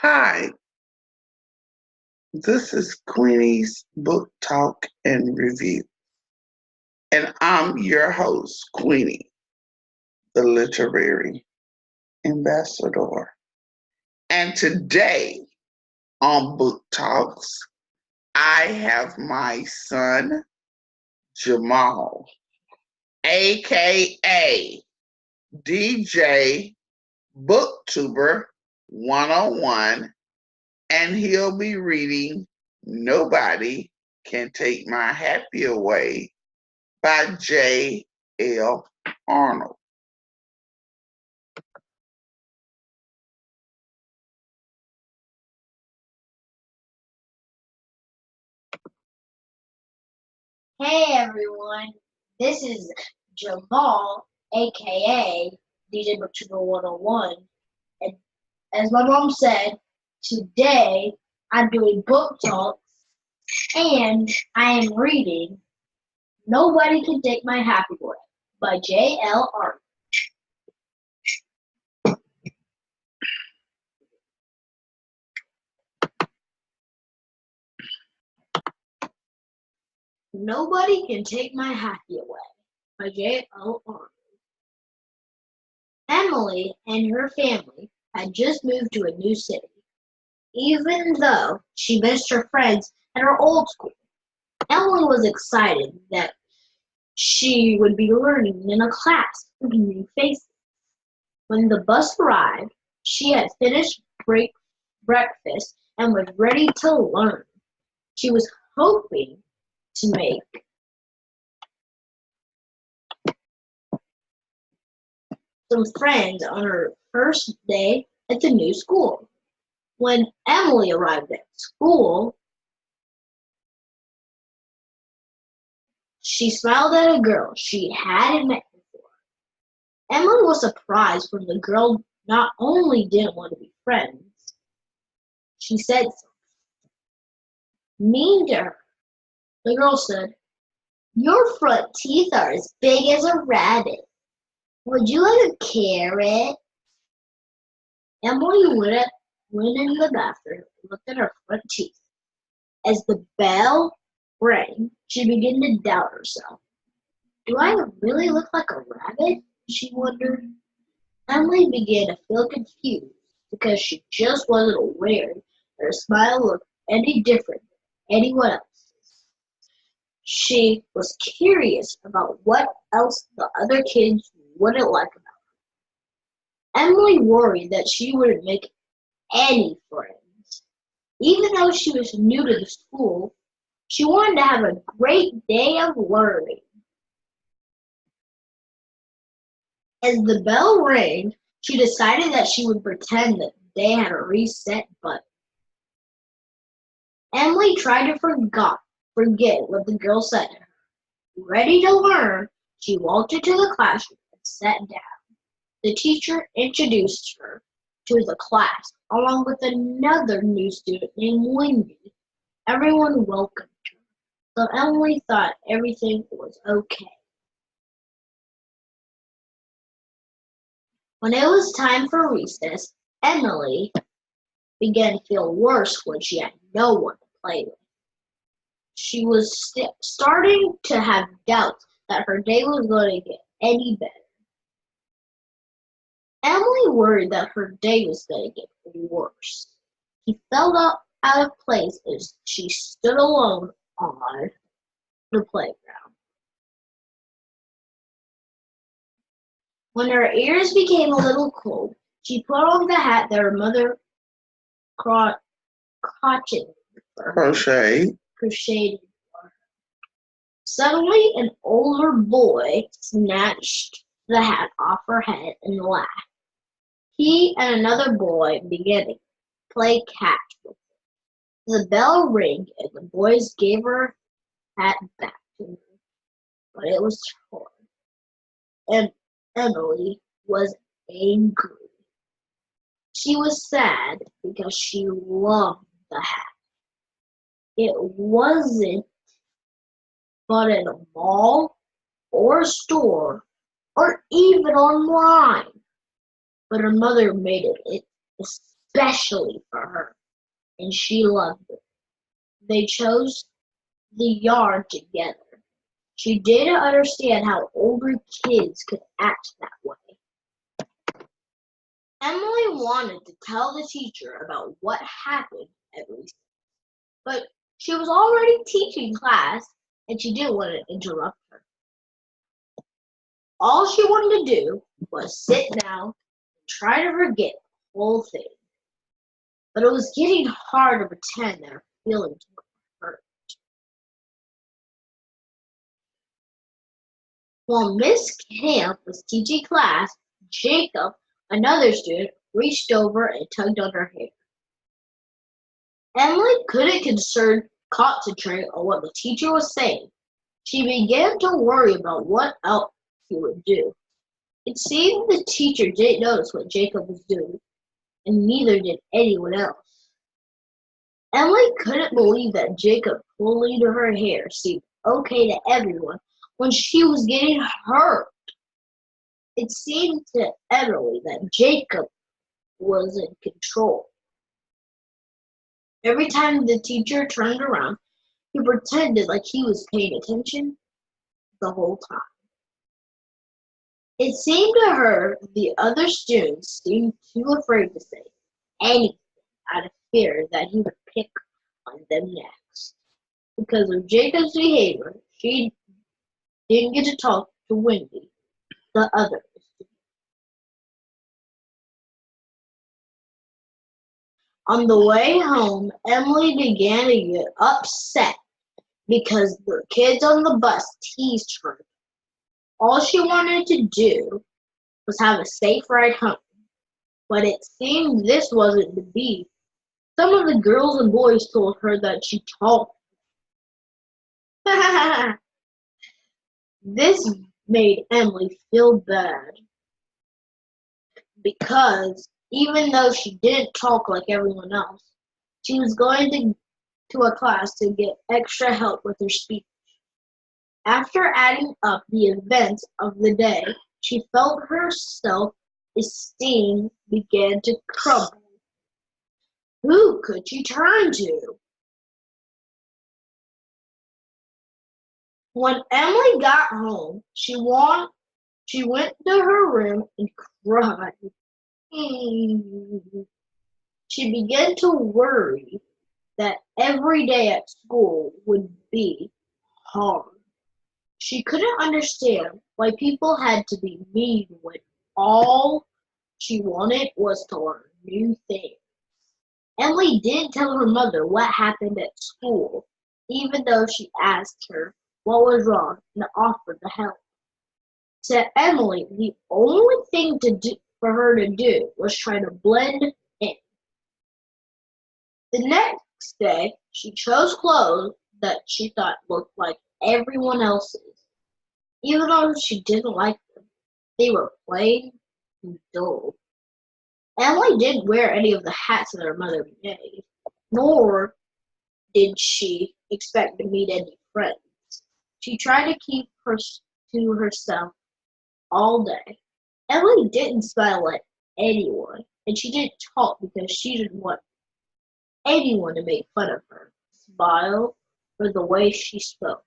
Hi, this is Queenie's Book Talk and Review, and I'm your host, Queenie, the literary ambassador. And today on Book Talks, I have my son, Jamal, aka DJ Booktuber101, and he'll be reading Nobody Can Take My Happy Away by J.L. Arnold. Hey everyone, this is Jamal, aka DJ Booktuber101, and as my mom said, today I'm doing book talks and I am reading Nobody Can Take My Happy Away by J.L. Arnold. Nobody Can Take My Happy Away by J.L. Arnold. Emily and her family had just moved to a new city. Even though she missed her friends at her old school, Emily was excited that she would be learning in a class with new faces. When the bus arrived, she had finished breakfast and was ready to learn. She was hoping to make some friends on her first day at the new school. When Emily arrived at school, she smiled at a girl she hadn't met before. Emily was surprised when the girl not only didn't want to be friends, she said something mean to her. The girl said, "Your front teeth are as big as a rabbit. Would you like a carrot?" Emily went in the bathroom and looked at her front teeth. As the bell rang, she began to doubt herself. "Do I really look like a rabbit?" she wondered. Emily began to feel confused because she just wasn't aware that her smile looked any different than anyone else's. She was curious about what else the other kids wouldn't like about her. Emily worried that she wouldn't make any friends. Even though she was new to the school, she wanted to have a great day of learning. As the bell rang, she decided that she would pretend that they had a reset button. Emily tried to forget what the girl said to her. Ready to learn, she walked into the classroom and sat down. The teacher introduced her to the class along with another new student named Wendy. Everyone welcomed her, so Emily thought everything was okay. When it was time for recess, Emily began to feel worse when she had no one to play with. She was starting to have doubts that her day was going to get any better. Emily worried that her day was going to get worse. She felt out of place as she stood alone on the playground. When her ears became a little cold, she put on the hat that her mother crocheted for her. Crocheted for her. Suddenly, an older boy snatched the hat off her head and laughed. He and another boy began to play catch with it. The bell rang and the boys gave her hat back to her, but it was torn, and Emily was angry. She was sad because she loved the hat. It wasn't bought in a mall or a store or even online, but her mother made it especially for her, and she loved it. They chose the yard together. She didn't understand how older kids could act that way. Emily wanted to tell the teacher about what happened at recess, but she was already teaching class and she didn't want to interrupt her. All she wanted to do was sit down and try to forget the whole thing. But it was getting hard to pretend that her feelings were hurt. While Miss Camp was teaching class, Jacob, another student, reached over and tugged on her hair. Emily couldn't concentrate on what the teacher was saying. She began to worry about what else he would do. It seemed the teacher didn't notice what Jacob was doing, and neither did anyone else. Emily couldn't believe that Jacob pulling her hair seemed okay to everyone when she was getting hurt. It seemed to Emily that Jacob was in control. Every time the teacher turned around, he pretended like he was paying attention the whole time. It seemed to her the other students seemed too afraid to say anything out of fear that he would pick on them next. Because of Jacob's behavior, she didn't get to talk to Wendy, the other student. On the way home, Emily began to get upset because the kids on the bus teased her. All she wanted to do was have a safe ride home, but it seemed this wasn't to be. Some of the girls and boys told her that she talked. This made Emily feel bad because even though she didn't talk like everyone else, she was going to a class to get extra help with her speech. After adding up the events of the day, she felt her self-esteem began to crumble. Who could she turn to? When Emily got home, she went to her room and cried. She began to worry that every day at school would be hard. She couldn't understand why people had to be mean when all she wanted was to learn new things. Emily didn't tell her mother what happened at school, even though she asked her what was wrong and offered to help. To Emily, the only thing for her to do was try to blend in. The next day, she chose clothes that she thought looked like everyone else's. Even though she didn't like them, they were plain and dull. Emily didn't wear any of the hats that her mother made, nor did she expect to meet any friends. She tried to keep to herself all day. Emily didn't smile at anyone, and she didn't talk because she didn't want anyone to make fun of her, smile, or the way she spoke.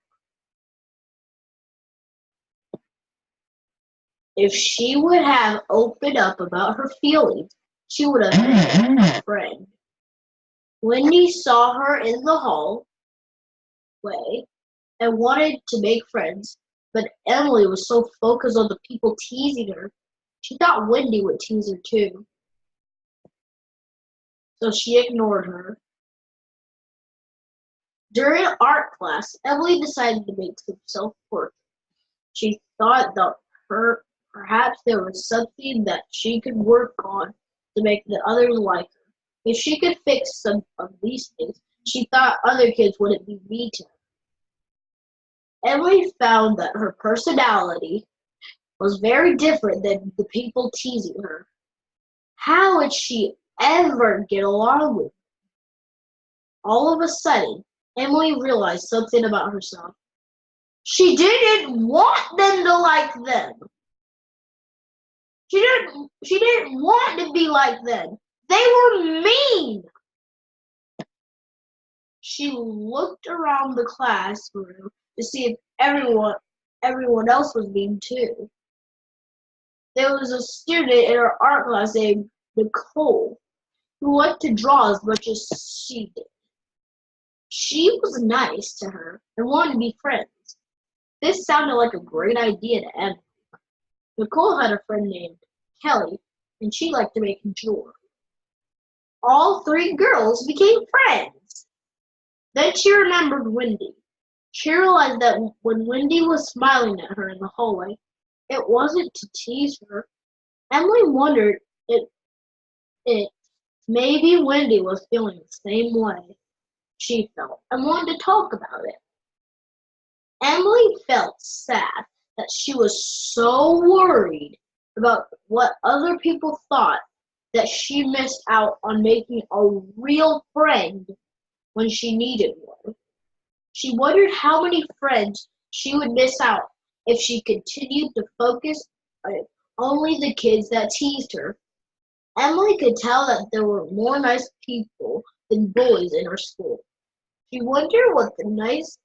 If she would have opened up about her feelings, she would have been a friend. Wendy saw her in the hallway and wanted to make friends, but Emily was so focused on the people teasing her, she thought Wendy would tease her too. So she ignored her. During art class, Emily decided to make some self-portraits. She thought that perhaps there was something that she could work on to make the others like her. If she could fix some of these things, she thought other kids wouldn't be mean to her. Emily found that her personality was very different than the people teasing her. How would she ever get along with them? All of a sudden, Emily realized something about herself. She didn't want them to like them. She didn't want to be like them. They were mean! She looked around the classroom to see if everyone else was mean too. There was a student in her art class named Nicole who liked to draw as much as she did. She was nice to her and wanted to be friends. This sounded like a great idea to Emma. Nicole had a friend named Kelly, and she liked to make jewelry. All three girls became friends. Then she remembered Wendy. She realized that when Wendy was smiling at her in the hallway, it wasn't to tease her. Emily wondered if maybe Wendy was feeling the same way she felt and wanted to talk about it. Emily felt sad that she was so worried about what other people thought that she missed out on making a real friend when she needed one. She wondered how many friends she would miss out if she continued to focus on only the kids that teased her. Emily could tell that there were more nice people than bullies in her school. She wondered what the nice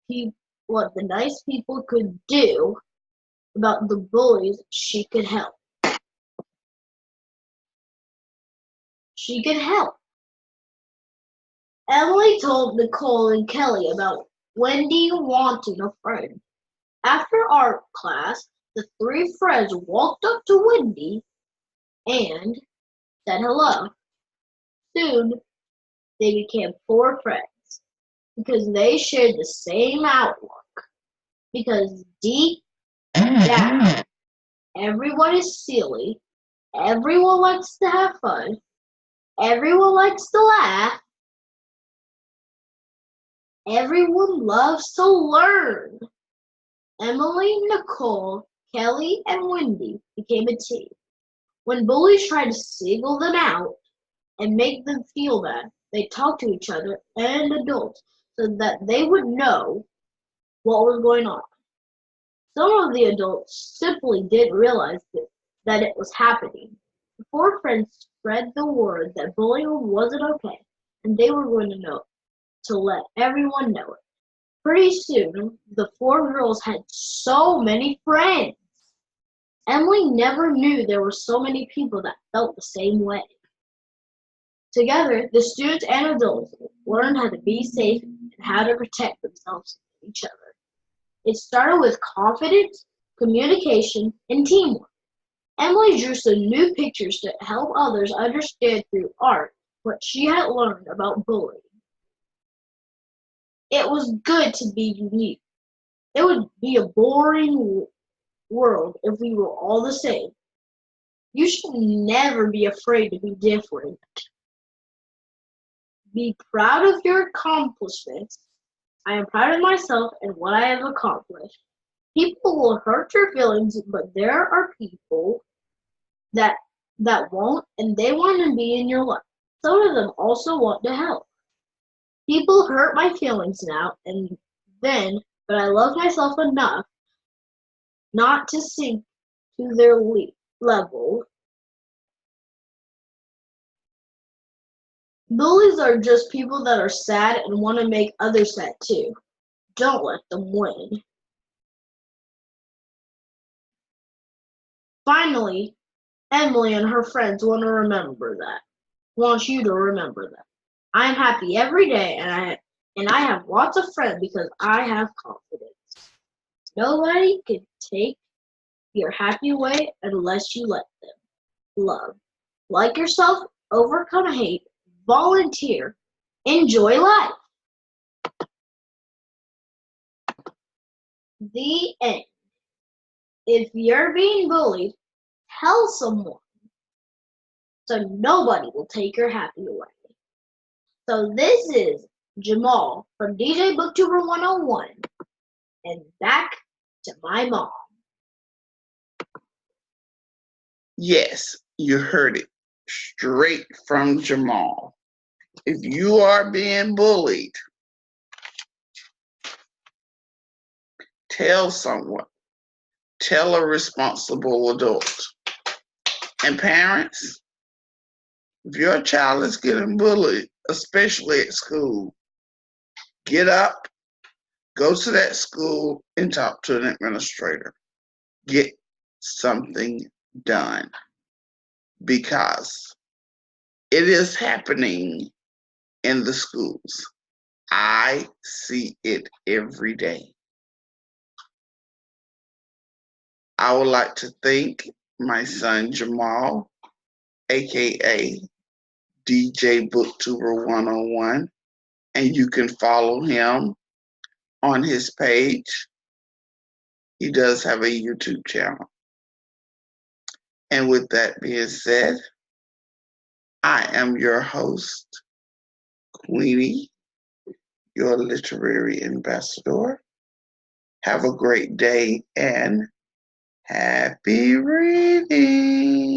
people could do about the bullies she could help. Emily told Nicole and Kelly about Wendy wanting a friend. After art class, the three friends walked up to Wendy and said hello. Soon, they became 4 friends because they shared the same outlook. Because deep down, everyone is silly, everyone likes to have fun, everyone likes to laugh, everyone loves to learn. Emily, Nicole, Kelly, and Wendy became a team. When bullies tried to single them out and make them feel bad, they talked to each other and adults so that they would know what was going on. Some of the adults simply didn't realize that it was happening. The 4 friends spread the word that bullying wasn't okay, and they were going to let everyone know it. Pretty soon, the 4 girls had so many friends. Emily never knew there were so many people that felt the same way. Together, the students and adults learned how to be safe and how to protect themselves and each other. It started with confidence, communication, and teamwork. Emily drew some new pictures to help others understand through art what she had learned about bullying. It was good to be unique. It would be a boring world if we were all the same. You should never be afraid to be different. Be proud of your accomplishments. I am proud of myself and what I have accomplished. People will hurt your feelings, but there are people that won't, and they want to be in your life. Some of them also want to help. People hurt my feelings now and then, but I love myself enough not to sink to their level. Bullies are just people that are sad and want to make others sad too. Don't let them win. Finally, Emily and her friends want you to remember that. I am happy every day and I have lots of friends because I have confidence. Nobody can take your happy away unless you let them. Love. Like yourself, overcome hate, volunteer, enjoy life. The end. If you're being bullied, tell someone so nobody will take your happy away. So this is Jamal from DJ Booktuber101 and back to my mom. Yes, you heard it straight from Jamal. If you are being bullied, tell someone. Tell a responsible adult. And parents, If your child is getting bullied, especially at school, get up, go to that school, and talk to an administrator. Get something done, because it is happening in the schools. I see it every day. I would like to thank my son Jamal, aka DJ Booktuber101, and you can follow him on his page. He does have a YouTube channel. And with that being said, I am your host, Queenie, your literary ambassador. Have a great day and happy reading.